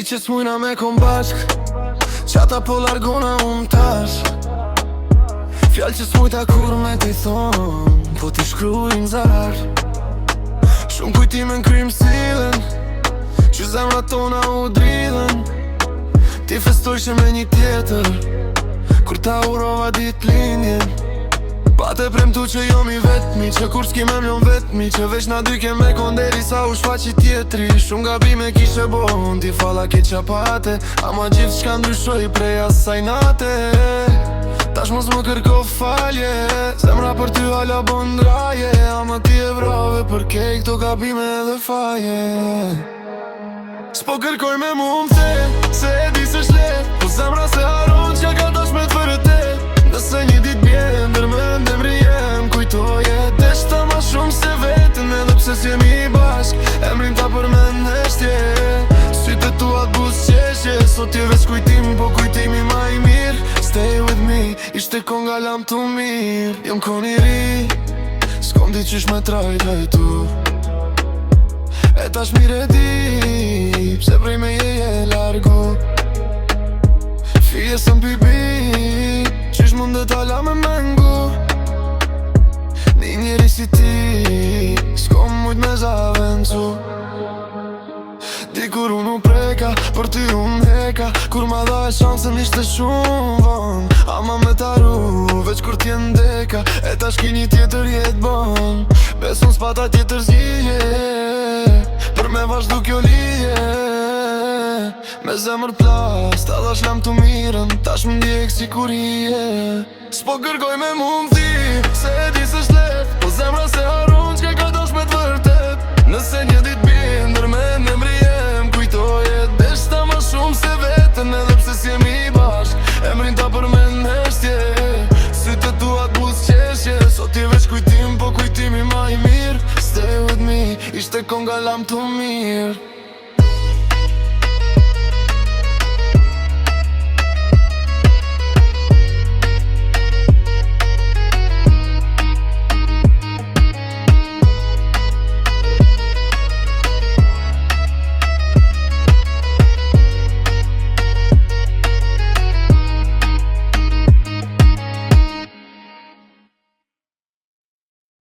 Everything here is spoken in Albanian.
Di që s'mujna me kom bashk, qata po largona unë tash. Fjall që s'mujta kur me t'i thon, po t'i shkrujnë zar. Shumë kujtime n'kry m'sillen, që zemra tona u dridhen. Ti festojshe me një tjetër, kur ta urova dit lindjen. Pa te premtu që jom i vetmi, që kur s'kimem jom vetmi, që veç na dy kem me konderi sa u shfaqi tjetri. Shumë gabime kishe bon, ti falla ke qapate, ama gjithë shka ndryshoj prej asaj nate. Tash mos më kërko falje, zemra për ty hala bon draje, ama ti e vrave për kej këto gabime dhe faje. S'po kërkoj me mu m'the, se e di se shlet, po zemra se haron që ka dash me t'vërtet. Nëse një dit bjen, ndërmend e mrijem, kujtoje deshta ma shumë se vetën, edhe pse s'jemi bashk, emrin ta përmend neshtje. Sytë tu atë bus qeshje, sot je veç kujtim, po kujtimi ma i mirë. Stay with me, ishte konga lam të mirë. Jom kon i ri, s'kom di qysh me trajta e tu. E tash mire di, pse prej me je largu. Fije sëm pipi, qysh mundet ala me mengu. Një njeri si ti, s'kom mujt me zavencu. Dikur unë u preka, për ty unë heka, kur ma dha e shansën ishte shumë von. Ama me taru, veç kur t'jen deka, e tash ki një tjetër jet bon. Besun s'pata tjetër zgjidhje, për me vazhdu kjo lidhje. Me zemër plast, ta dhash lam të mirën, tash më ndjek si kur hije. S'po kërkoj me mu m'thi, se e di se shlet, po zemra se haron që ka dash me t'vërtet. Nëse një dit bjen, ndërmend e mrijem, kujtoje deshta ma shumë se vetën, edhe pse s'jemi bashk, emrin ta përmend neshtje. Sytë tu atë bus qeshje, sot je veç kujtim, po kujtimi ma i mirë. Stay with me, ishte konga lam të mirë.